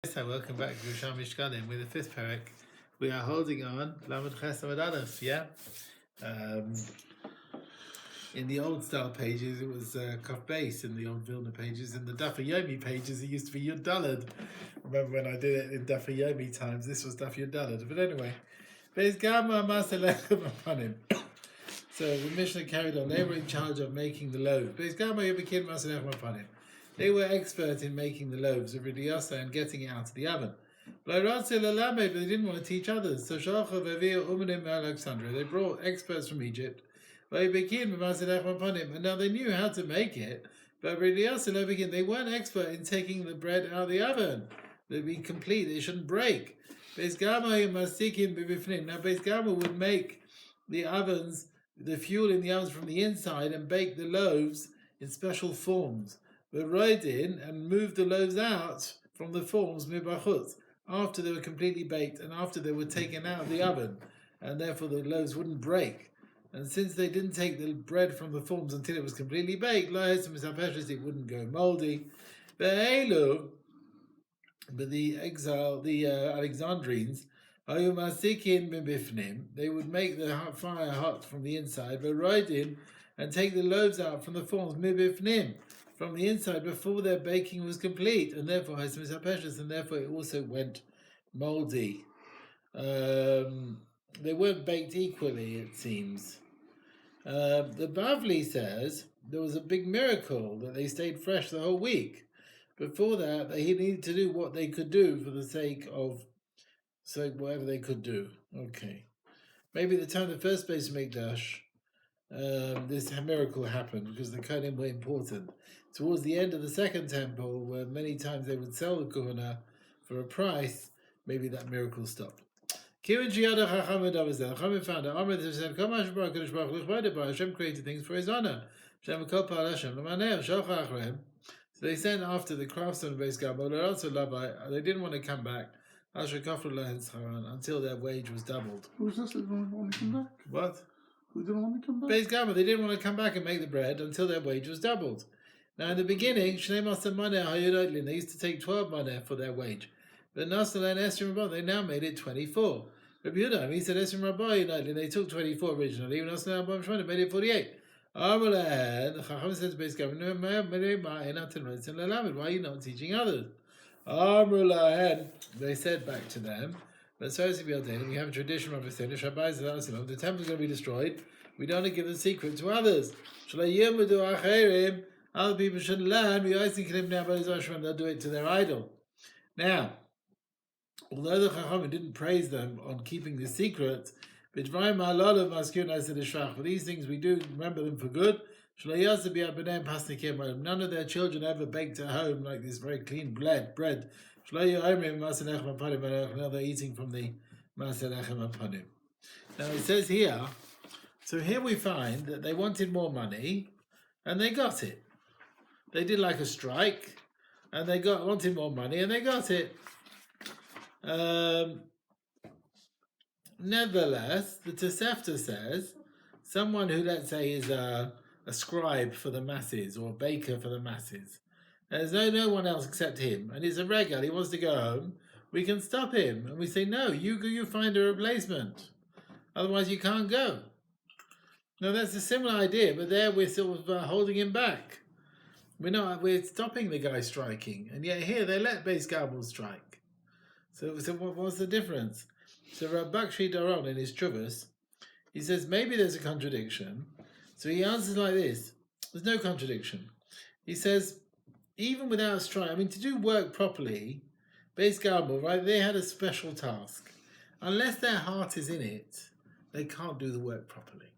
So welcome back to Yerushalmi Shekalim with the fifth parak. We are holding on Lamed Ches Amud Aleph, yeah? In the old style pages it was Kaf Beis, in the old Vilna pages. In the Daf Yomi pages it used to be Yud Daled. Remember when I did it in Daf Yomi times, this was Daf Yud Daled. But anyway, Beis Gama Masalechem Apanim. So the Mishnah carried on. They were in charge of making the loaves. Beis Gama Yebekin Masalechem Apanim. They were expert in making the loaves of Ridiyasa and getting it out of the oven. But they didn't want to teach others. So Alexandria, they brought experts from Egypt. And now they knew how to make it. But Ridiyasa, they weren't expert in taking the bread out of the oven. They'd be complete, they shouldn't break. Beis Gama Now Beis Gama would make the ovens, the fuel in the ovens from the inside and bake the loaves in special forms. But ride in and move the loaves out from the forms mibachutz after they were completely baked and after they were taken out of the oven, and therefore the loaves wouldn't break. And since they didn't take the bread from the forms until it was completely baked, it wouldn't go moldy. But the Alexandrines, they would make the fire hot from the inside, but ride in and take the loaves out from the forms mibifnim, from the inside before their baking was complete, and therefore it also went moldy. They weren't baked equally, it seems. The Bavli says there was a big miracle that they stayed fresh the whole week. Before that, they needed to do what they could do for the sake of whatever they could do. Okay, maybe the time the first base Mikdash, this miracle happened because the Kohanim were important. Towards the end of the second temple, where many times they would sell the Kohana for a price, maybe that miracle stopped. Chachamim found out Hashem created things for His honor. So they sent after the craftsmen of Beis Gama. They didn't want to come back until their wage was doubled. Who was this that didn't want to come back? What? Who didn't want to come back? Beis Gama, they didn't want to come back and make the bread until their wage was doubled. Now in the beginning, they used to take 12 maneh for their wage. But they now made it 24. Rabbi Yehuda, he said, they took 24 originally, and made it 48. The Chacham says, Beis Gama, why are you not teaching others? They said back to them, but we have a tradition of the temple is going to be destroyed. We don't want to give the secret to others. Other people shouldn't learn. They'll do it to their idol. Now, although the Chachamim didn't praise them on keeping the secret, for these things we do remember them for good. None of their children ever baked at home like this very clean bread. Now they're eating from the Masalechem Apanim. Now it says here, so here we find that they wanted more money and they got it. They did like a strike and they wanted more money and they got it. Nevertheless, the Tosefta says someone who, let's say, is a scribe for the masses or a baker for the masses, there's no one else except him, and he's a regal, he wants to go home, we can stop him and we say, no, you find a replacement, otherwise you can't go. Now that's a similar idea, but there we're sort of holding him back. We're stopping the guy striking, and yet here they let Beis Gama strike. So what's the difference? So Rav Bakshi Daron in his Chuvas, he says maybe there's a contradiction. So he answers like this: there's no contradiction. He says even without a strike, to do work properly, Beis Gama, right? They had a special task. Unless their heart is in it, they can't do the work properly.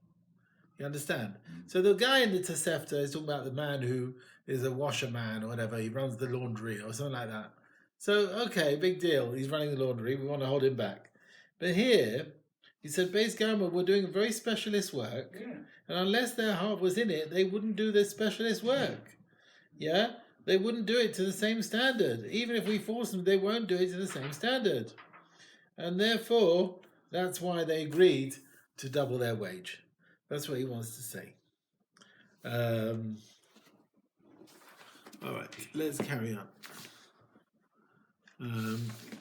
You understand? So the guy in the Tosefta is talking about the man who is a washerman or whatever. He runs the laundry or something like that. So, okay, big deal. He's running the laundry. We want to hold him back. But here, he said, Beis Gama were doing very specialist work. Yeah. And unless their heart was in it, they wouldn't do this specialist work. Yeah? They wouldn't do it to the same standard. Even if we force them, they won't do it to the same standard. And therefore, that's why they agreed to double their wage. That's what he wants to say. All right, let's carry on. It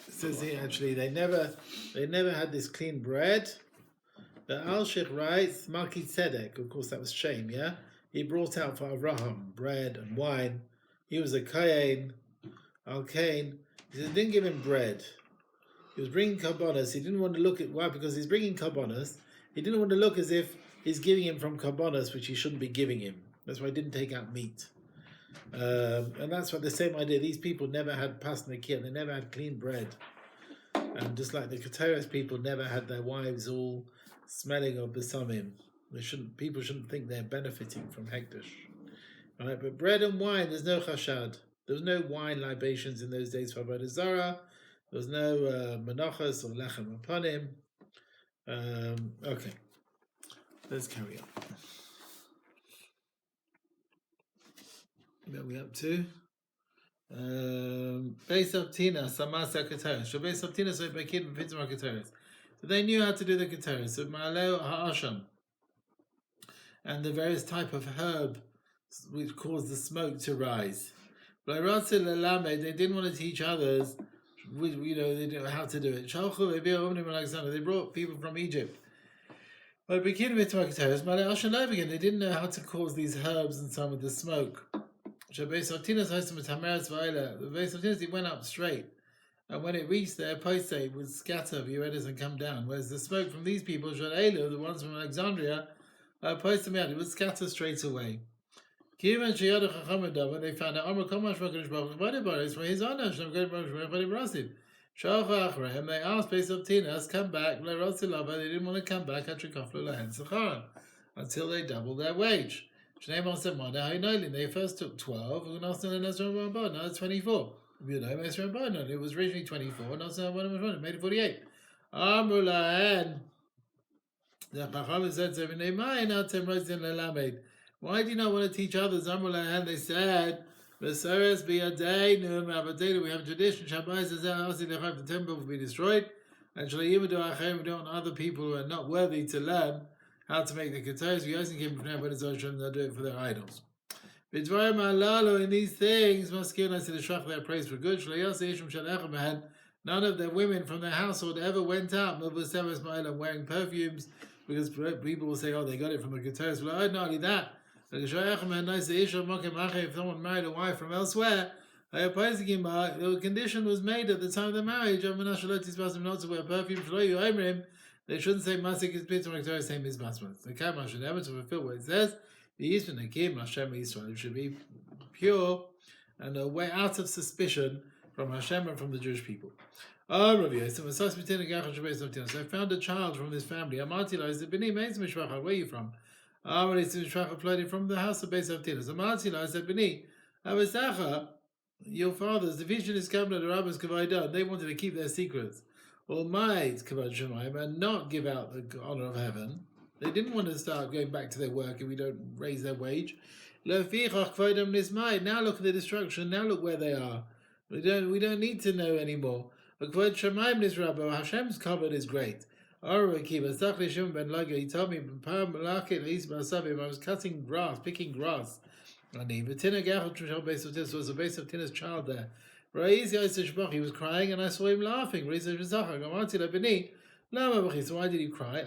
says here actually they never had this clean bread. The Al-Sheikh writes, Malki Tzedek, of course that was shame, yeah? He brought out for Avraham bread and wine. He was a Kain, Al-Kain. He said, didn't give him bread. He was bringing karbonos. He didn't want to look at why, because he's bringing karbonos. He didn't want to look as if he's giving him from karbonos, which he shouldn't be giving him. That's why he didn't take out meat. And that's what the same idea. These people never had pasnakia. They never had clean bread. And just like the Keteres people never had their wives all smelling of besamim. People shouldn't think they're benefiting from hekdesh. Right? But bread and wine, there's no chashad. There was no wine libations in those days for Avodah Zarah. There was no menachos or lechem upon him. Okay, let's carry on. Where are we up to? Beis Avtina, Samasa Keteres. So Beis Avtina, so Bekid and Pitzma Keteres. So they knew how to do the Keteres. So Ma'aleo Ha'asham. And the various type of herb which caused the smoke to rise. But they didn't want to teach others, they didn't know how to do it. They brought people from Egypt. But they didn't know how to cause these herbs and some of the smoke. The Beis Avtinas went up straight. And when it reached there, Poise would scatter Vieredis and come down. Whereas the smoke from these people, the ones from Alexandria, Poise it would scatter straight away. When they found out, for his honor, they asked Beis Avtinas, come back. They didn't want to come back until they doubled their wage. They first took 12, now it's 24. It was originally 24, now it made it 48. The Chacham said, why do you not want to teach others? And they said, we have a tradition, the temple will be destroyed, and we don't want other people who are not worthy to learn how to make the keteres. We also came from there, but they'll do it for their idols. In these things, their praise for good. None of the women from their household ever went out wearing perfumes, because people will say, oh, they got it from the keteres. Well, not only that, if someone married a wife from elsewhere, the condition was made at the time of the marriage not to wear perfume. They shouldn't say Masik is Pitzma Keteres, say Mizbasmas. The Kama should never to fulfill what it says. The Eastern Hakim, Hashem Israel, it should be pure and away out of suspicion from Hashem and from the Jewish people. So I found a child from this family. Where are you from? From the house of Beis Avtina. I said, Bini, your father's division is coming to the rabbis Kavaidah. They wanted to keep their secrets. Or might Kavod Shemaim and not give out the honor of heaven. They didn't want to start going back to their work if we don't raise their wage. Now look at the destruction. Now look where they are. We don't need to know anymore. Hashem's covered is great. He told me, I was cutting grass, picking grass. And the was a Beis Avtina's child there. He was crying and I saw him laughing. So why did he cry?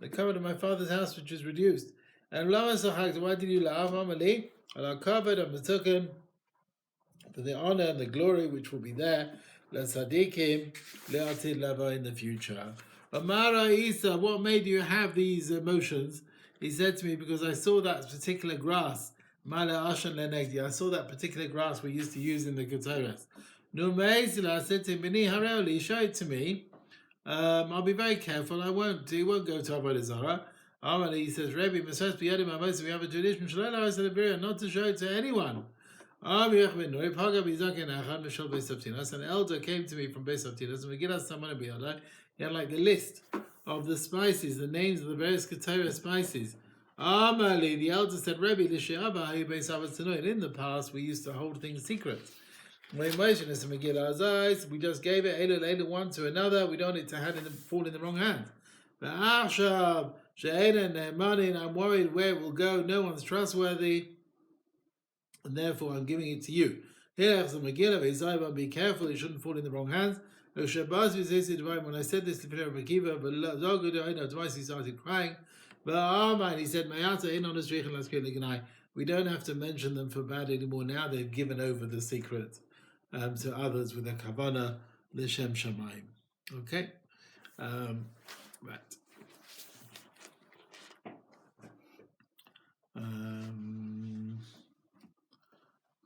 The cover of my father's house which was reduced. And why did you laugh? I covered and took him for the honor and the glory which will be there. L'tzadikim le'atid lava in the future. Amara Isa, what made you have these emotions? He said to me, because I saw that particular grass. I saw that particular grass we used to use in the keteres. I said to him, Bini Hareli, show it to me. I'll be very careful. He won't go to Avodah Zarah. He says, Rebbe, we have a tradition not to show it to anyone. An elder came to me from Beis Avtinas, and we get us someone to be on. He had like the list of the spices, the names of the various keteres spices. The elder said, Rebbe, in the past we used to hold things secret. We just gave it one to another. We don't need to fall in the wrong hand. And I'm worried where it will go. No one's trustworthy, and therefore I'm giving it to you. Be careful, it shouldn't fall in the wrong hands. When I said this to Rabbi Akiva, twice he started crying. And he said, we don't have to mention them for bad anymore. Now they've given over the secret to others with a kavanah l'shem shamayim. Okay, right. All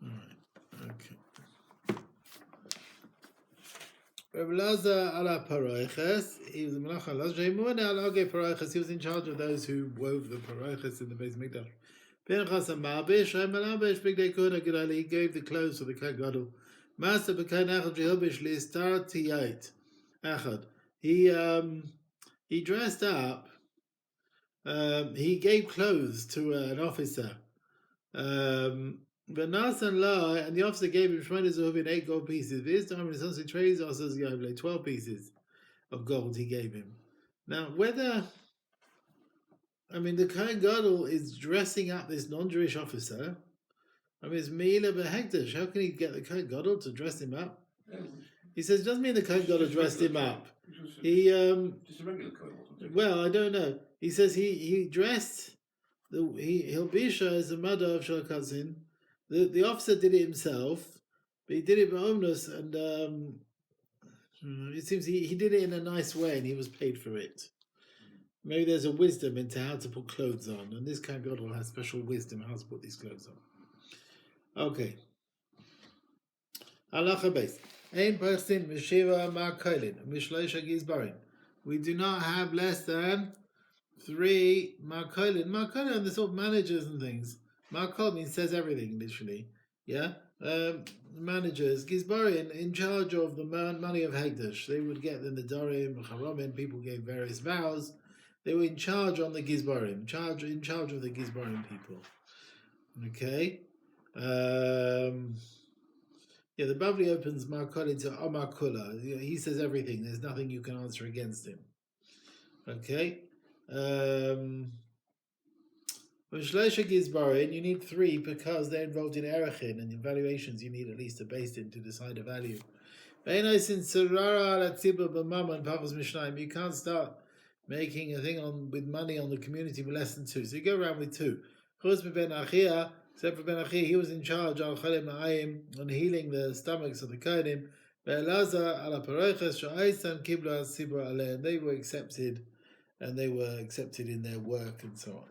right. Okay. Rav Lazar ala paroiches. He was a malach al paroiches. He was in charge of those who wove the paroiches in the Beis Mikdash. Pinchas and Malbish, Malabish, Big Day Kuna Gedali, he gave the clothes for the Kohen Gadol. Master Bekan Echad Jehubish Listar Tiyait Echad. He dressed up. He gave clothes to an officer. Benasan La, and the officer gave him Shmona Zehuvim 8 gold pieces. This time, when he trades, also 12 pieces of gold he gave him. Now, whether the Kohen Gadol is dressing up this non-Jewish officer. It's Meila Behekdesh. How can he get the Kohen Gadol to dress him up? He says, it doesn't mean the Kohen Gadol dressed him up. He just a regular Kohen. Well, I don't know. He says he dressed Hilbisha as the mother of Shalkatzin. The officer did it himself, but he did it by omnus, and it seems he did it in a nice way, and he was paid for it. Maybe there's a wisdom into how to put clothes on, and this Kohen Gadol has special wisdom how to put these clothes on. Okay. Halacha base. Ein person mishiva ma'koilin mishloisha gizbarin. We do not have less than 3 ma'koilin. Ma'koilin are the sort of managers and things. Ma'kol means says everything, literally. Yeah? Managers, gizbarin, in charge of the money of Hekdesh. They would get the Nedarim, Charomim, people gave various vows. They were in charge on the Gizbarim, in charge of the Gizbarim people. Okay. The Bavli opens Markol into Omar Kula. He says everything. There's nothing you can answer against him. Okay. When Shleisha Gizbarim, you need 3 because they're involved in Erechin, and in valuations you need at least a base in to decide a value. You can't start making a thing with money on the community with less than 2. So you go around with 2. Except for Ben Achia, he was in charge on healing the stomachs of the Kohanim. And they were accepted, and they were accepted in their work and so on.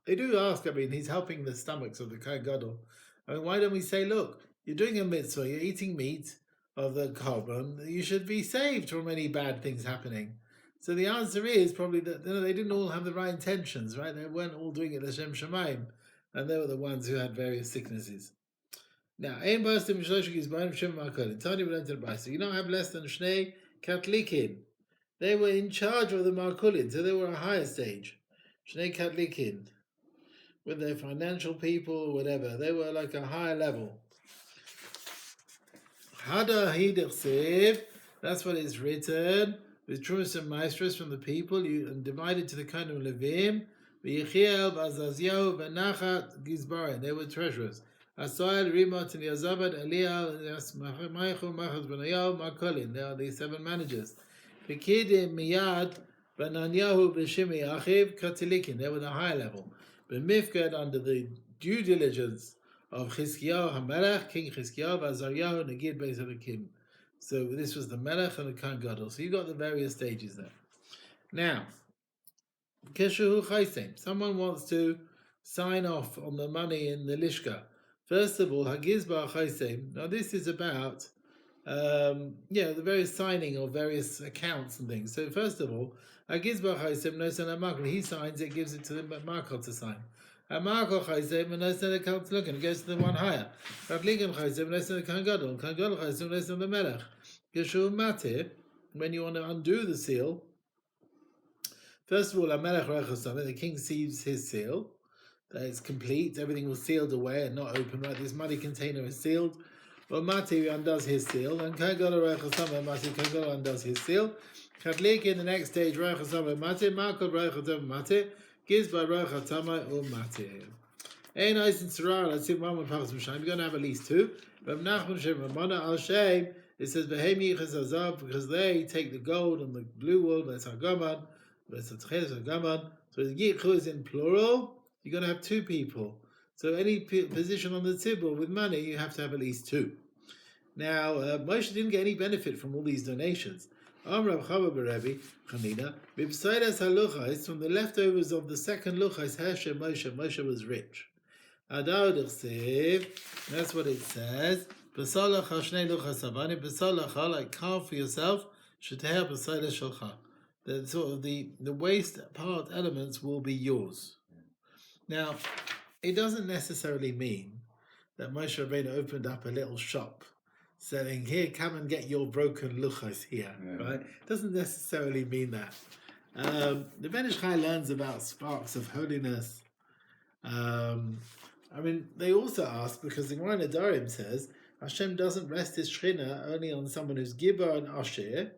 They do ask, he's helping the stomachs of the Kohen Gadol. Why don't we say, look, you're doing a mitzvah, you're eating meat of the korban, you should be saved from any bad things happening. So the answer is probably that they didn't all have the right intentions, right? They weren't all doing it l'shem shamayim, and they were the ones who had various sicknesses. Now, you don't have less than shnei katlikin. They were in charge of the markulin, so they were a higher stage. Shnei katlikin, with their financial people or whatever, they were like a higher level. Hada hidersev, that's what is written. With trumas and maestros from the people, and divided to the kind of Levim, v'yichiel, v'azaziyahu, v'nachat, gizbarim. They were treasurers. Asoel, Rimot, and Yazabad, Eliel, Maichu, Machaz, Benayahu, Makolin. They are the 7 managers. V'kidim, Miyad, Benanyahu, B'shimi, Achiv, Katilikin. They were the high level. B'mifgad, under the due diligence of Chizkiyahu HaMelech, King Chizkiyahu, v'Azaryahu, Negid, Beis HaVakim. So this was the Melech and the Kohen Gadol. So you got the various stages there. Now, Keshehu Chaysem. Someone wants to sign off on the money in the Lishka. First of all, Hagizbar Chaysem. Now this is about the various signing of various accounts and things. So first of all, Hagizbar Chaysem Nosan HaMakol. He signs it, gives it to the Makol to sign. HaMakol Chaysem Nosan HaKal to look, and it goes to the one higher. Ratligan Chaysem Nosan HaKohen Gadol. Kohen Gadol Chaysem Nosan the Melech. Yeshua Mateh, when you want to undo the seal, first of all, the king sees his seal, that it's complete, everything was sealed away and not open, right? This muddy container is sealed. Well, Mateh undoes his seal, and Kohen Gadol undoes his seal. Kadlik in the next stage, Mateh, Makol Mateh, gives by Mateh. Ein Eisen Sarah, let's see one Pachas Mishayim. You're going to have at least two. Rav Nachman Shem Ramana Al Shem, it says Behemi Chazazav, because they take the gold and the blue wool, that's Hagaman, that's Hagaman. So the Yichu is in plural, you're going to have two people. So any position on the tibur with money, you have to have at least two. Now, Moshe didn't get any benefit from all these donations. Amrav Chava Berebi Chanina, Bibsaidas Haluchais, from the leftovers of the second Luchais, Hashem Moshe was rich. Adar Sev, that's what it says. B'salach Hashnei Luchas Avani, B'salach, like carve for yourself, Sheteh B'saidas Shalcha. The sort of the waste part elements will be yours. Now, it doesn't necessarily mean that Moshe Rabbeinu opened up a little shop selling, here, come and get your broken luchos here, right? It doesn't necessarily mean that. The Ben Ish Chai learns about sparks of holiness. They also ask, because the Gemara Nedarim says, Hashem doesn't rest his Shechina only on someone who's Gibor and Asher,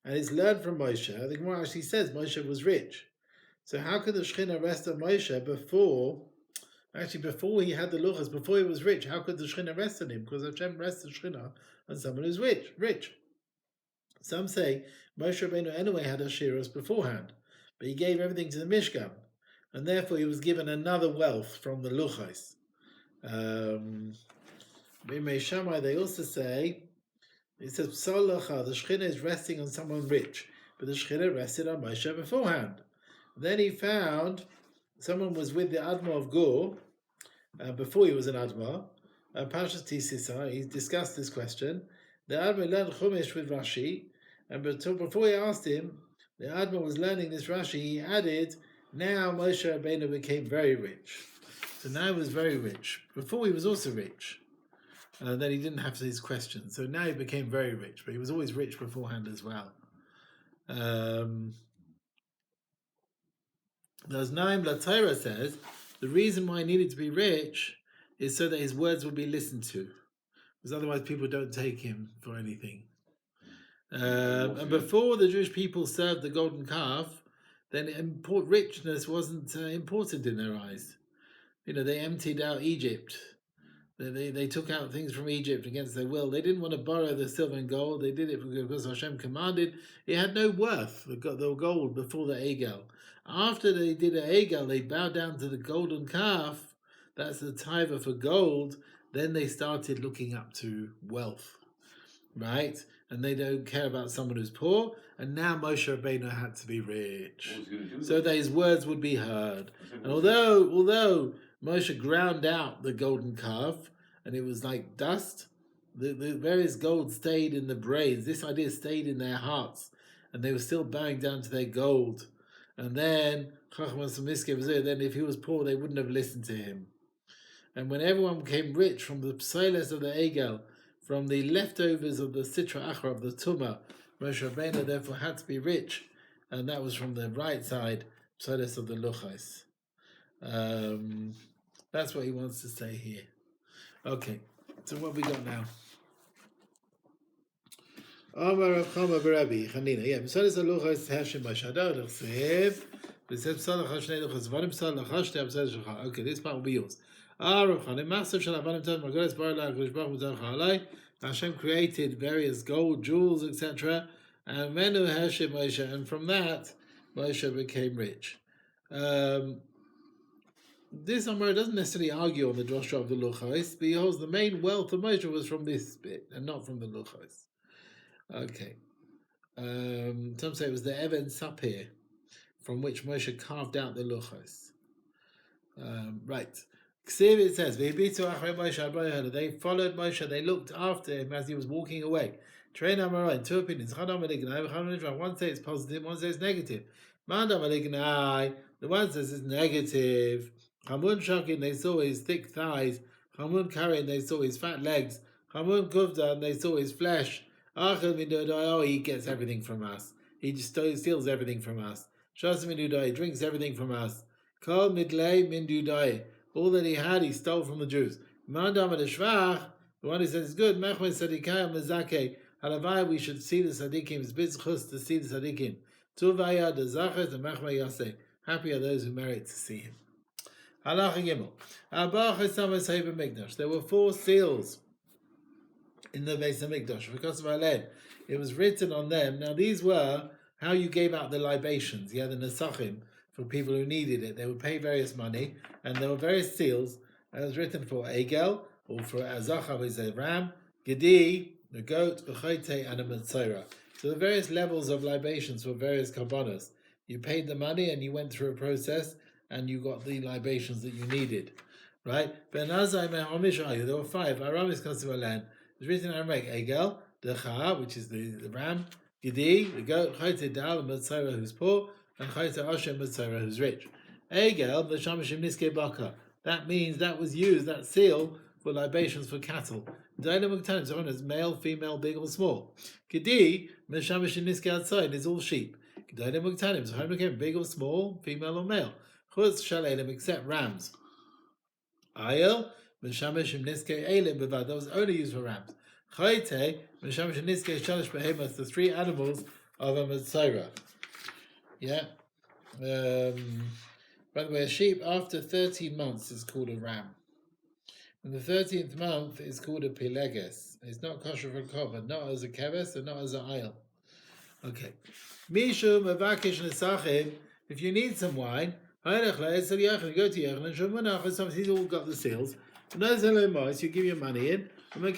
and it's learned from Moshe. The Gemara actually says Moshe was rich. So how could the Shechina rest on Moshe before he had the luchas, before he was rich? How could the Shechina rest on him? Because Hashem rests the Shechina on someone who's rich. Some say Moshe Rabbeinu anyway had Ashiros beforehand, but he gave everything to the Mishkan, and therefore he was given another wealth from the luchas. B'mei Shammai, they also say, it says Psalacha, the Shechina is resting on someone rich, but the Shechina rested on Moshe beforehand. Then he found someone was with the Admor of Gur before he was an Admor. Parshas Tisisa, he discussed this question. The Admor learned Chumash with Rashi, and before he asked him, the Admor was learning this Rashi. He added, now Moshe Rabbeinu became very rich. So now he was very rich. Before he was also rich. Then he didn't have these questions. So now he became very rich, but he was always rich beforehand as well. Those Naim Latira says the reason why he needed to be rich is so that his words would be listened to, because otherwise people don't take him for anything. And before the Jewish people served the golden calf, then richness wasn't important in their eyes. They emptied out Egypt. They took out things from Egypt against their will. They didn't want to borrow the silver and gold. They did it because Hashem commanded. It had no worth, the gold, before the Egel. After they did the Egel, they bowed down to the golden calf. That's the tithe for gold. Then they started looking up to wealth, right? And they don't care about someone who's poor. And now Moshe Rabbeinu had to be rich, so that his words would be heard. And although Moshe ground out the golden calf, and it was like dust, the various gold stayed in the brains. This idea stayed in their hearts, and they were still bowing down to their gold. And then, then if he was poor, they wouldn't have listened to him. And when everyone became rich from the psoles of the Egel, from the leftovers of the Sitra Achra, of the Tumah, Moshe Rabbeinu therefore had to be rich, and that was from the right side, psoles of the Luchais. That's what he wants to say here. Okay, so what we got now? Amar Rav Chama B'Rabbi Chanina. Yeah, B'Salas Haluchas Hashem B'Shadar L'Chsev. B'Seb Salach Hashnei Luchas Varim Salach Hashtei B'Salas Shulcha. Okay, this part will be yours. Rav Chana Masav Shal Avanim Tad Margaret Bar La Kodesh Baruch Hu Tzarech Alai. Hashem created various gold, jewels, etc. And Menu Hashem Moshe, and from that Moshe became rich. This Amar doesn't necessarily argue on the drasha of the Luchos, but he holds the main wealth of Moshe was from this bit and not from the Luchos. Okay. Some say it was the Even Sapir from which Moshe carved out the Luchos. Right. It says, they followed Moshe, they looked after him as he was walking away. Train Amarai, two opinions. One says it's positive, one says negative. The one says it's negative. Chamun Shakin, they saw his thick thighs. Chamun Karin, they saw his fat legs. Chamun Kuvdan, they saw his flesh. Oh, he gets everything from us. He just steals everything from us. Shas Mindudai, he drinks everything from us. Kol Midlei Mindudai, all that he had, he stole from the Jews. Mandam Shvach, the one who says it's good. Mechme Sadikayim Mezake, Halavai, we should see the Sadikim. It's bizchus to see the Sadikim. Tuvaya the Zachet and Mechme Yaseh. Happy are those who merit to see him. Halacha Gimel. Abba Chesama Seiba Mikdash. There were 4 seals in the Beis Hamikdash because of Alen. It was written on them. Now these were how you gave out the libations. You had the Nesachim for people who needed it. They would pay various money, and there were various seals. And it was written for Egel, or for Azacha, which is a ram, Gedi, a goat, a Chote, and a Metzora. So the various levels of libations for various karbanos. You paid the money and you went through a process and you got the libations that you needed. Right? There were 5. Aramis Kosovalen. It's written in Aramaic, Egel, the Cha, which is the ram, Gedi, the goat, Chote, Dal, and Metzora, who's poor, and Chote, Oshem, Metzora, who's rich. Egel, the Shamashim Niske Baka. That means that was used, that seal, for libations for cattle. Is male, female, big or small. Gedi, outside, is all sheep. Big or small, female or male. Except rams. Ayel, that was only used for rams. The 3 animals of a Metzora. Yeah. By the way, a sheep after 13 months is called a ram. And the 13th month is called a pileges. It's not kosher for korban, not as a keves and not as an ayil. Okay. Mishum avakish nesachim. If you need some wine, you go to Yechon. He's all got the seals. You give your money in. And you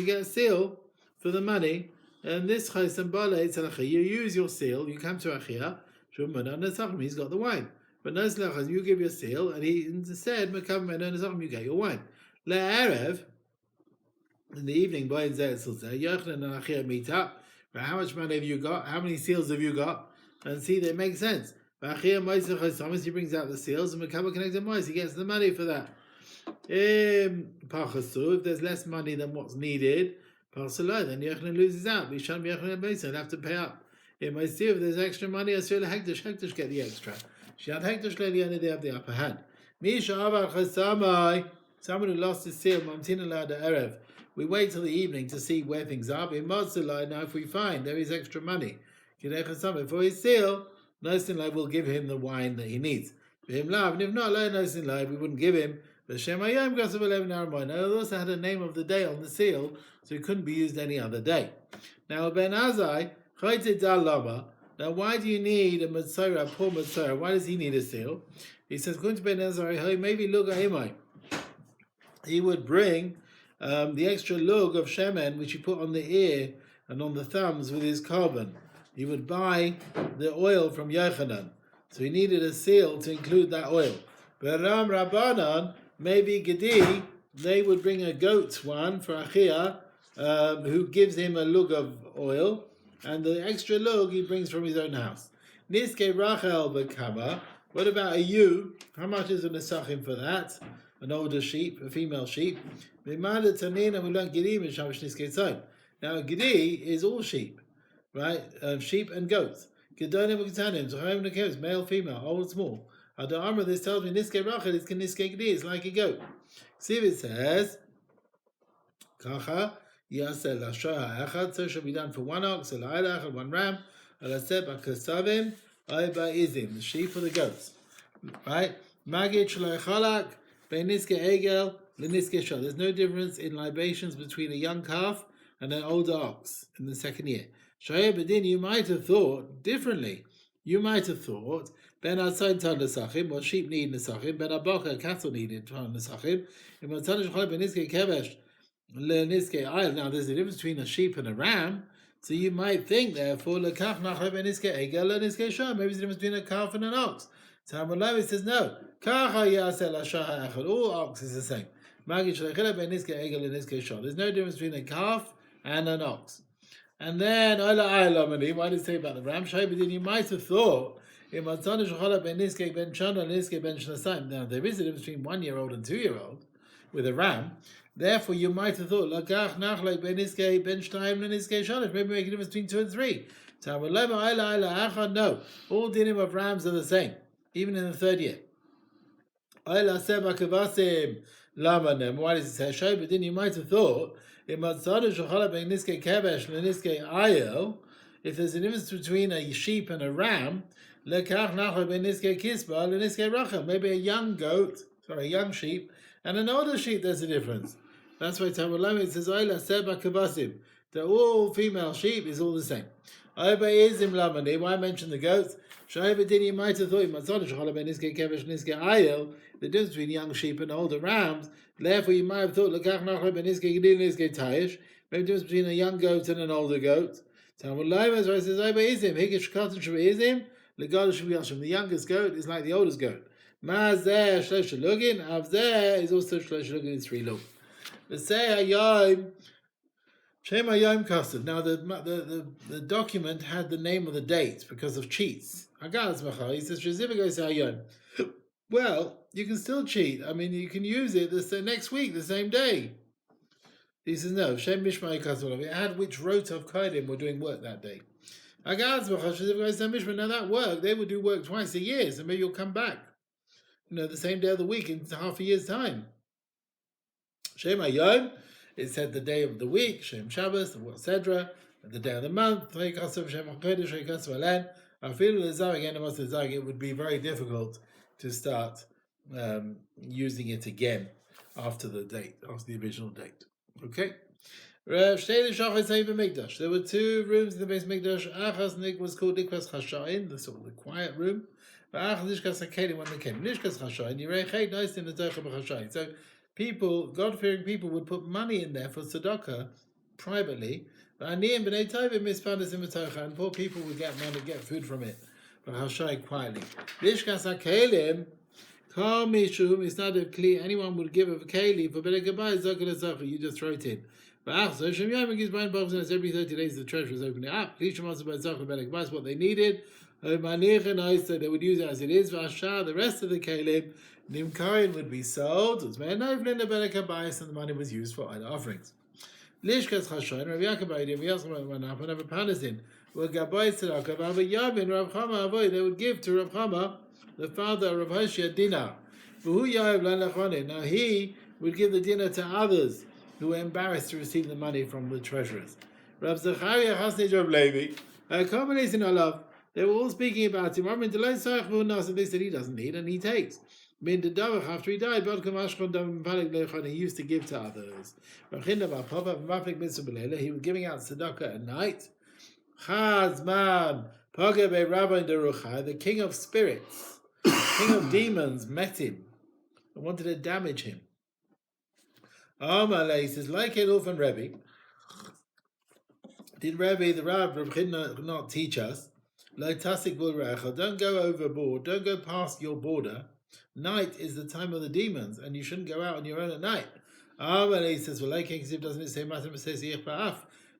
get a seal for the money. And this you use your seal. You come to Achia. He's got the wine. But you give your seal, and he instead you get your wine. Le'erev, in the evening, Yochanan and Achia meet up. But how much money have you got? How many seals have you got? And see, they make sense. He brings out the seals, and he gets the money for that. If there's less money than what's needed, then Yochanan loses out. He'll have to pay up. If there's extra money, Hektish get the extra. They have the upper hand. Someone who lost his seal, we wait till the evening to see where things are. Now, if we find there is extra money for his seal, we'll give him the wine that he needs. And if not, we wouldn't give him. It also had a name of the day on the seal, so it couldn't be used any other day. Now, Ben Azai, now, why do you need a Metzora, a poor Metzora? Why does he need a seal? He says, going to Ben Azai, maybe lug ha'imai. He would bring the extra lug of shemen, which he put on the ear and on the thumbs with his carbon. He would buy the oil from Yochanan. So he needed a seal to include that oil. But Ram Rabbanan, maybe Gedi, they would bring a goat one for Achia, who gives him a lug of oil, and the extra lug he brings from his own house. Niske Rachel Bekama. What about a ewe? How much is a nesachim for that? An older sheep, a female sheep. Now, Gedi is all sheep, right? Sheep and goats. Male, female, old, small. The armor this tells me Niske Rachel is Niske Gedi. It's like a goat. See if it says, Kacha. So it shall be done for 1 ox, a lailach, and 1 ram, the sheep or the goats. Right? Magid shalaichalak, beiniske egel, leniske shal. There's no difference in libations between a young calf and an older ox in the second year. Shaya bedin, you might have thought differently. You might have thought ben asayin tan nesachim, what sheep need nesachim, ben abaka, cattle needed tan nesachim, in matanish chalak beiniske kevesh. Now there's a difference between a sheep and a ram, so you might think therefore maybe it's the difference between a calf and an ox. So Hamalami says no. All ox is the same. There's no difference between a calf and an ox. And then why did it say about the ram? You might have thought now there is a difference between 1-year-old and 2-year-old with a ram. Therefore, you might have thought, maybe make a difference between 2 and 3. No, all dinim of rams are the same, even in the 3rd year. Why does it say? But then you might have thought, if there's a difference between a sheep and a ram, Lekach nachal ben niskei kisba leniskei rachel. Maybe a young sheep, and an older sheep. There's a difference. That's why Talmud Lamed says Oila Seba Kavasim. The all female sheep is all the same. Oba Izim Lamani. Why mention the goats? Shaiva Dini might have thought Matzon Shachala ben niskei kevesh niskei ayel. The difference between young sheep and older rams. Therefore, you might have thought Lekach nachal ben niskei gedil niskei tayish. Maybe the difference between a young goat and an older goat. Talmud Lamed says Oba Izim Hikish Katan Shva Izim. The youngest goat is like the oldest goat. Mazeh shlosh lugin, avzeh is also shlosh lugin in 3 lug. Let's say hayom, shem hayom kased. Now the document had the name of the date because of cheats. Agaz macha, he says shezivah goes hayom. Well, you can still cheat. I mean, you can use it the next week, the same day. He says no. Shem mishmai kased. It had which rota of kaidim were doing work that day. Now that work, they would do work twice a year, so maybe you'll come back, the same day of the week in half a year's time. Shem Hayom, it said the day of the week, Shem Shabbos, the Sedra, the day of the month, it would be very difficult to start using it again after the original date. Okay? There were 2 rooms in the base Mikdash. Achas was called Nikvas Chashayin, the sort of the quiet room. Achas Nishkas HaKelim when they came. Nishkas Chashayin, Yirei nice in the Tocha B'Chashayin. So people, God-fearing people, would put money in there for tzedakah privately. And poor people would get money, get food from it. B'Chashayin quietly. Nishkas HaKelim, Kol Mishum is not a kli. Anyone would give a keli for better goodbye. You just throw it in. So Shem Yom gives buying boxes every 30 days. The treasury is opening up. That's what they needed. They would use it as it is. The rest of the kelim, Nimkarin would be sold. And the money was used for other offerings. Lishkas Chashayin, Rav Yaakov went up and have a palazin. They would give to Rav Chama, the father of Hoshea, dinar. Now he would give the dinner to others who were embarrassed to receive the money from the treasurers. Rav Zachariah Hasnij of Levi, they were all speaking about him. They said he doesn't need and he takes. After he died, he used to give to others. He was giving out tzedakah at night. The king of spirits, king of demons, met him and wanted to damage him. He says, like an orphan Rebbe, did Rebbe, the Rav Chidna, not teach us? Don't go overboard, don't go past your border. Night is the time of the demons, and you shouldn't go out on your own at night. He says, well, like doesn't it say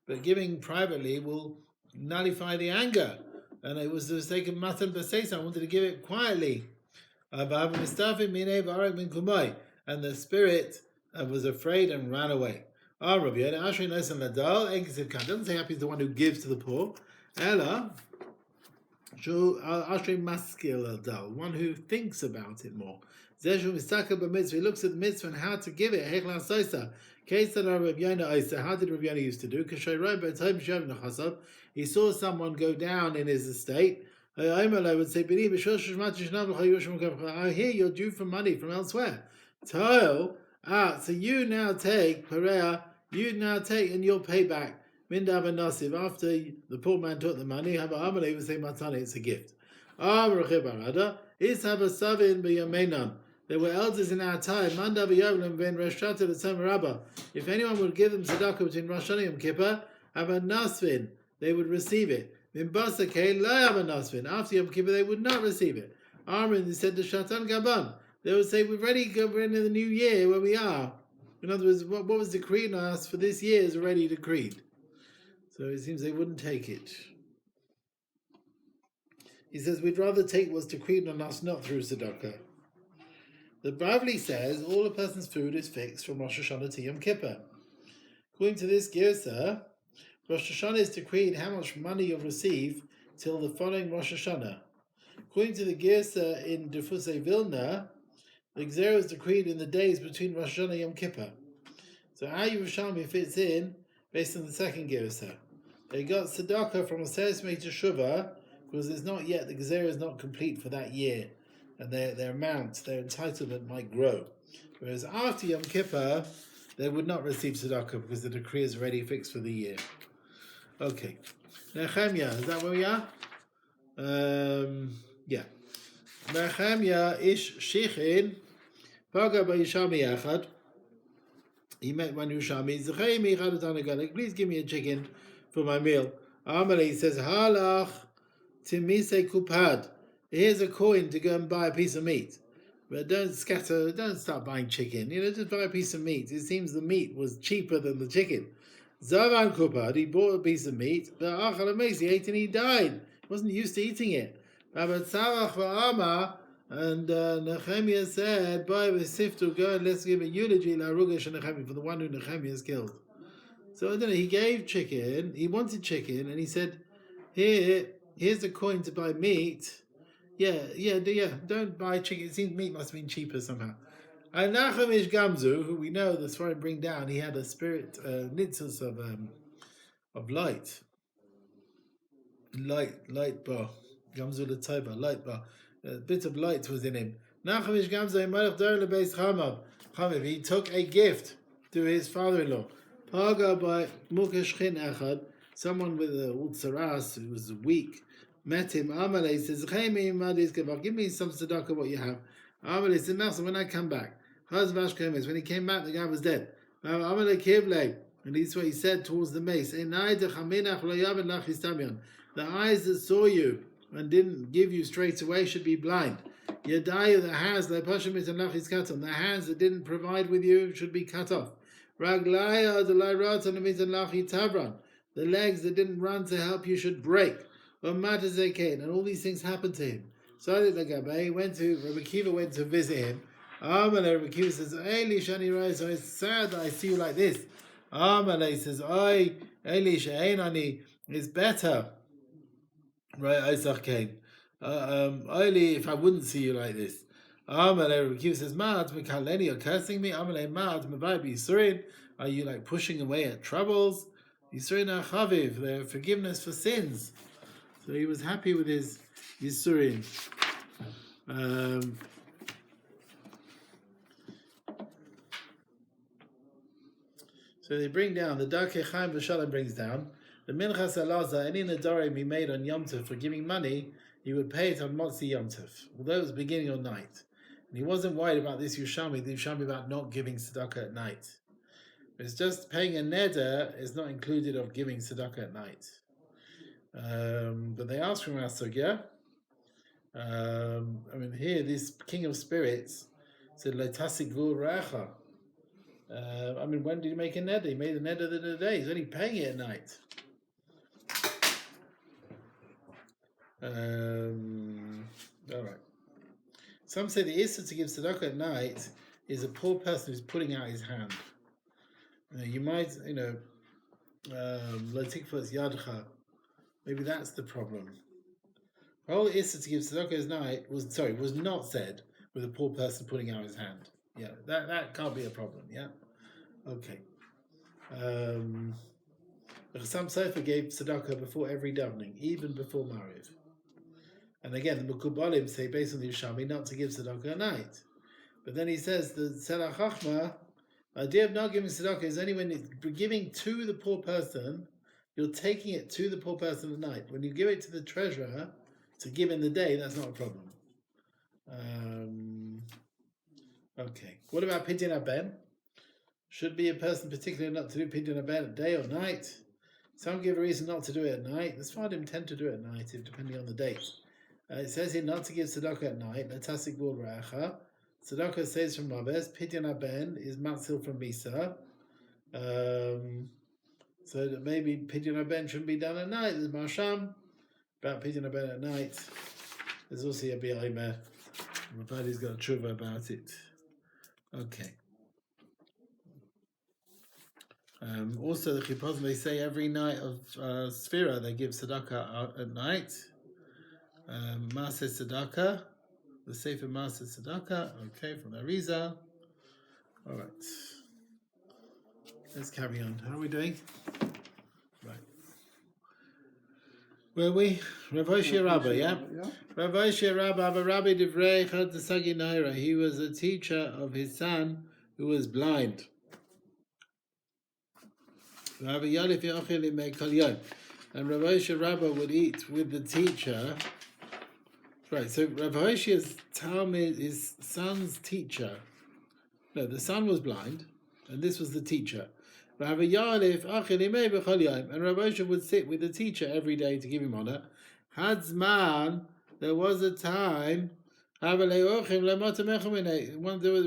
but giving privately will nullify the anger. And it was the mistake of Matan B'Seisa. I wanted to give it quietly. And the spirit was afraid and ran away. Doesn't say happy is the one who gives to the poor. Ella, one who thinks about it more. He looks at the mitzvah and how to give it. How did Rav Yonah used to do? He saw someone go down in his estate. I would say, here you're due for money from elsewhere. So you now take, and you'll pay back. Mindav and Nasiv, after the poor man took the money, he would say, Matana, it's a gift. There were elders in our time. If anyone would give them tzedakah between Rosh Hashanah and Yom Kippur, Nasvin, they would receive it. After Yom Kippur, they would not receive it. They said the Shatan Gaban. They would say, we're in the new year where we are. In other words, what was decreed on us for this year is already decreed. So it seems they wouldn't take it. He says, we'd rather take what's decreed on us, not through tzedakah. The Bavli says, all a person's food is fixed from Rosh Hashanah to Yom Kippur. According to this Girsa, Rosh Hashanah is decreed how much money you'll receive till the following Rosh Hashanah. According to the Girsa in Defuse Vilna, the Gzera is decreed in the days between Rosh Hashanah and Yom Kippur. So how Yerushalmi fits in based on the second Girsa. They got tzedakah from a Seres Mei Teshuvah because it's not yet, the Gezerah is not complete for that year, and their amount, their entitlement might grow. Whereas after Yom Kippur, they would not receive tzedakah because the decree is already fixed for the year. Okay. Nehemiah, is that where we are? Yeah. Nehemiah ish shichin paga b'Yerushalmi echad. He met one Yerushalmi. Please give me a chicken for my meal. Amalei says, Halach timise kupad. Here's a coin to go and buy a piece of meat. But don't start buying chicken. Just buy a piece of meat. It seems the meat was cheaper than the chicken. Zavan kupad, he bought a piece of meat, but Achal he ate and he died. He wasn't used to eating it. And Nehemiah said, "By the siftu, go and let's give a eulogy for the one who Nehemiah has killed." So I don't know. He gave chicken. He wanted chicken, and he said, "Here's a coin to buy meat." Yeah. Don't buy chicken. It seems meat must have been cheaper somehow. And Nachamish Gamzu, who we know the Sfarim bring down, he had a spirit nitzos of light bar. Gamzu l'taiba, light bar. A bit of light was in him. Nachamish Gamzu Malach Dar lebeis Chamav. He took a gift to his father-in-law. Paga by Mukashchin Echad, someone with a utzaras who was weak, met him. Amalei says, give me some tzedakah what you have. Amalei said, Master, when I come back. When he came back, the guy was dead. Amalei Kivle, and this is what he said towards the mace. The eyes that saw you and didn't give you straight away should be blind. Yadayu, the hands that didn't provide with you should be cut off. Raglaya, the legs that didn't run to help you should break. And all these things happened to him. So Rabbi Akiva went to visit him. Rabbi Akiva says, Eli Shani Rai, so it's sad that I see you like this. Amalei says, Eli Shani, it's better. Right, Isaac came. Eli, if I wouldn't see you like this. Amalei, Rabbi Akiva says, Ma'at Mekaleni, you're cursing me. Amalei, Ma'at Mevai B'Yisurin, are you like pushing away at troubles? Yisurin Achaviv, the forgiveness for sins. So he was happy with his Yisurin. So they bring down, the Darkei Chaim V'Shalom brings down, the Minchas Elazar, any Nadarim he made on Yom Tov for giving money, he would pay it on Motzi Yom Tov, although it was beginning or night. And he wasn't worried about this Yerushalmi, the Yerushalmi about not giving tzedakah at night. It's just paying a neder is not included of giving tzedakah at night. But they asked from our sugya. Here this king of spirits said, "Leitasik v'ul recha." When did he make a neder? He made a neder the other day. He's only paying it at night. All right. Some say the issue to give tzedakah at night is a poor person who's putting out his hand. You might, yadcha. Maybe that's the problem. The whole issue to give tzedakah at night was not said with a poor person putting out his hand. Yeah, that can't be a problem. Yeah, okay. Some Sofer gave tzedakah before every davening, even before Mariv. And again, the Mekubalim say based on the Yerushalmi not to give tzedakah at night. But then he says the Tzedakah Chachma, the idea of not giving tzedakah is only when it's giving to the poor person. You're taking it to the poor person at night. When you give it to the treasurer to give in the day, that's not a problem. Okay. What about Pidyon Haben? Should be a person particularly not to do Pidyon Haben at day or night? Some give a reason not to do it at night. The Sfarim tend to do it at night, depending on the date. It says here not to give tzedakah at night. Letasik b'ul re'acha. Tzedakah says from Mabes. Pidyon Haben is matzil from Misa. So that maybe Pidyon Haben shouldn't be done at night. There's Marsham about Pidyon Haben at night. There's also a B'Yomer. Rabbi's got a tshuva about it. Okay. Also, the Chippos, they say every night of Sfira they give tzedakah at night. Masechet tzedakah, the Sefer Masechet tzedakah. Okay, from Arizal. All right. Let's carry on. How are we doing? Right. Where we? Rav Hoshea Rabba, yeah? Rav Hoshea Rabba, Rabbi Divrei Chad Sagi Naira. He was a teacher of his son who was blind. Rabbi Yalif Yocheli Mekal Yom. And Rav Hoshea Rabba would eat with the teacher. Right, so Rav Hoshea's Talmud, his son's teacher. No, the son was blind, and this was the teacher. Rabbi Yalif Acheli Mei B'chol Yom. And Rav Hoshea would sit with the teacher every day to give him honor. Hadzman, there was a time, one there was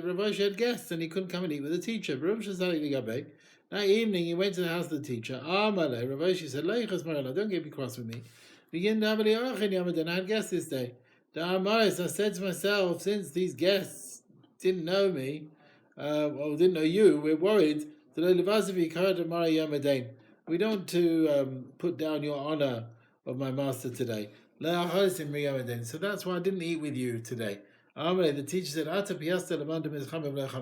Rav Hoshea had guests and he couldn't come and eat with the teacher. That evening he went to the house of the teacher. Amale, Rav Hoshea said, don't get me cross with me. Begin to I had guests this day. I said to myself, since these guests didn't know me, or didn't know you, we're worried. We don't want to put down your honor of my master today. So that's why I didn't eat with you today. The teacher said,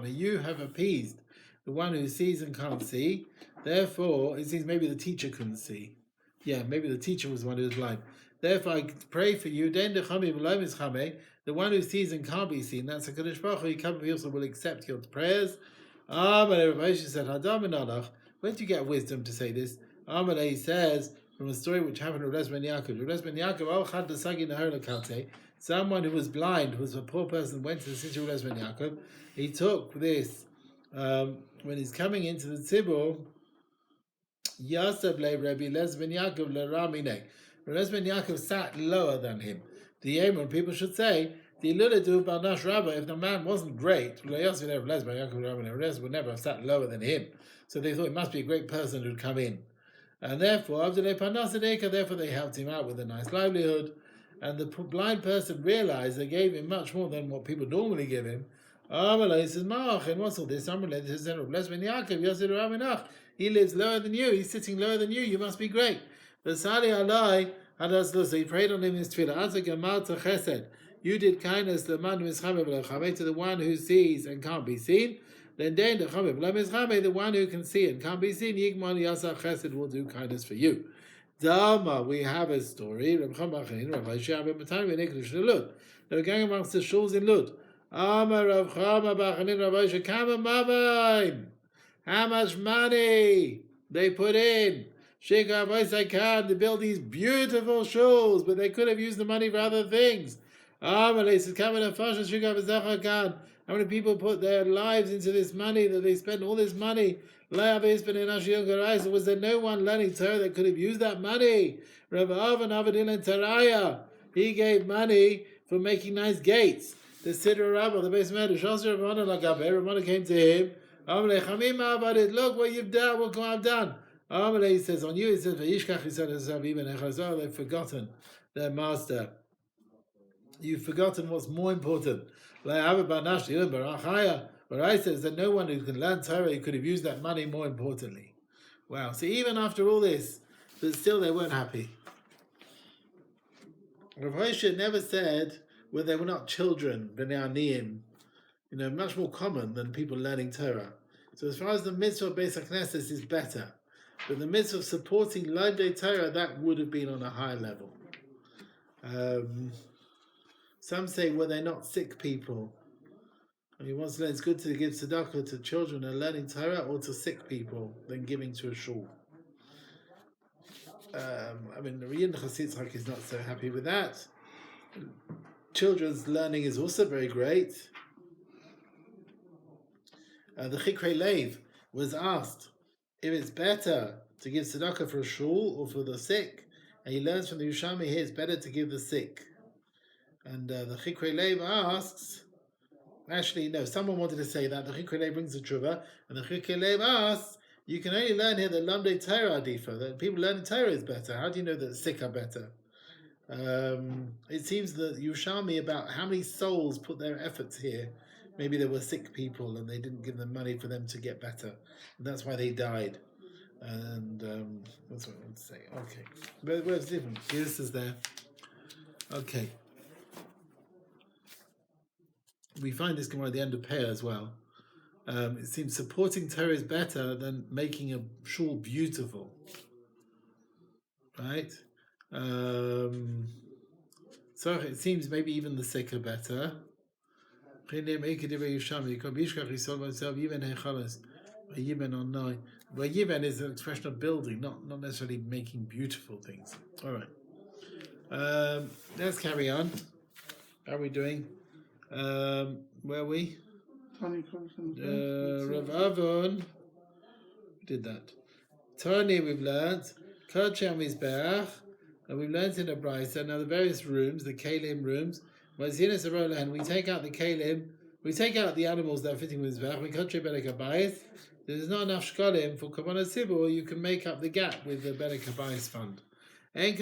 you have appeased the one who sees and can't see. Therefore, it seems maybe the teacher couldn't see. Yeah, maybe the teacher was the one who was blind. Therefore, I pray for you, the one who sees and can't be seen. That's a Kadosh Baruch Hu. He also will accept your prayers. Amalei said, where did you get wisdom to say this? Amalei says, from a story which happened to Rav Ben Yaakov. Someone who was blind, who was a poor person, went to the city of Rav Ben Yaakov. He took this, when he's coming into the tzibur, Yasab le Rabbi Rav Ben Yaakov le Ramine. Rav Ben Yaakov sat lower than him. The Yemen people should say, if the man wasn't great, Rav would never have sat lower than him. So they thought it must be a great person who'd come in. And therefore, they helped him out with a nice livelihood. And the blind person realized they gave him much more than what people normally give him. He says, what's all this? He lives lower than you. He's sitting lower than you. You must be great. So he prayed on him in his tefillah. You did kindness to the one who sees and can't be seen. Then the one who can see and can't be seen, Chesed will do kindness for you. Dama, we have a story. They were going amongst the shuls in Lud. How much money they put in? To build these beautiful shuls, but they could have used the money for other things. How many people put their lives into this money, that they spent all this money? Was there no one learning Torah that could have used that money? He gave money for making nice gates. The Siddur Rabbah, the base man, Ramana came to him. Look what you've done, what I've done. He says, on you, he says, they've forgotten their master. You've forgotten what's more important. But I says that no one who can learn Torah who could have used that money more importantly. Wow. So even after all this, but still they weren't happy. Rav Hoshea never said well, they were not children, b'nei aniyim, much more common than people learning Torah. So as far as the mitzvah of Beis HaKnesses is better, but the mitzvah of supporting Lomdei Torah, that would have been on a higher level. Some say, well, they're not sick people. Once again, it's good to give tzedakah to children and learning Torah, or to sick people than giving to a shul. The Yin Chasitzchak is not so happy with that. Children's learning is also very great. The Chikrei Lev was asked if it's better to give tzedakah for a shul or for the sick, and he learns from the Yerushalmi here it's better to give the sick. And the Chikrei Lev asks, actually, no, someone wanted to say that. The Chikrei Lev brings the tshuva, and the Chikrei Lev asks, you can only learn here that Lomdei Torah adifa, that people learning Torah is better. How do you know that sick are better? It seems that Yerushalmi, about how many souls put their efforts here. Maybe there were sick people and they didn't give them money for them to get better. And that's why they died. And that's what I want to say. Okay. But where's different? This is there. Okay. We find this Gemara at the end of Peh as well. It seems supporting Torah is better than making a shul beautiful. Right? So it seems maybe even the sick are better. Yiven is an expression of building, not necessarily making beautiful things. All right. Let's carry on. How are we doing? Where are we? Rav Avon did that. Tani we've learned. Kodesh Mizbeach, and we've learned in the Brisa. Now the various rooms, the Kalim rooms. We take out the Kalim. We take out the animals that are fitting with Mizbeach. We Kodesh Belek Habayis. There's not enough shkalim for Kavanah Sibur. You can make up the gap with the Belek Habayis fund. If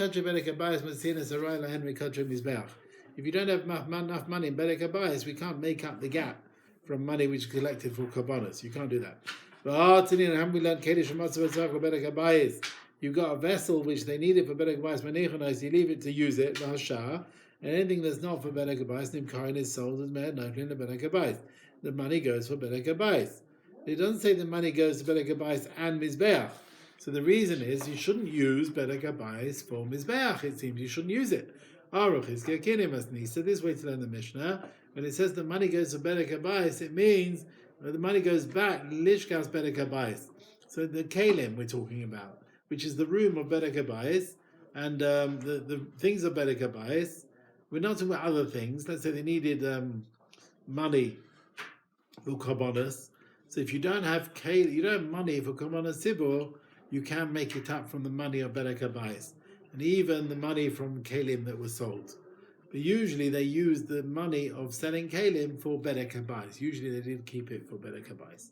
you don't have enough money in Belek Habayis, we can't make up the gap from money which is collected for Kavanahs. You can't do that. You've got a vessel which they needed for Belek Habayis, you leave it to use it, and anything that's not for Belek Habayis, Nimkain is sold as Me'ed Naflin to Belek Habayis. The money goes for Belek Habayis. It doesn't say the money goes to Belek Habayis and Mizbeach. So the reason is you shouldn't use Belek Habayis for Mizbeach. It seems you shouldn't use it. So this way to learn the Mishnah, when it says the money goes to Belek Habayis, it means that the money goes back Lishkas Belek Habayis. So the Kalim we're talking about, which is the room of Belek Habayis, and the things of Belek Habayis. We're not talking about other things. Let's say they needed money for Korbanos. So if you don't have money for Korbanos Sibur, you can make it up from the money of Belek Habayis, and even the money from Kalim that was sold. But usually they use the money of selling Kalim for Belek Habayis. Usually they didn't keep it for Belek Habayis.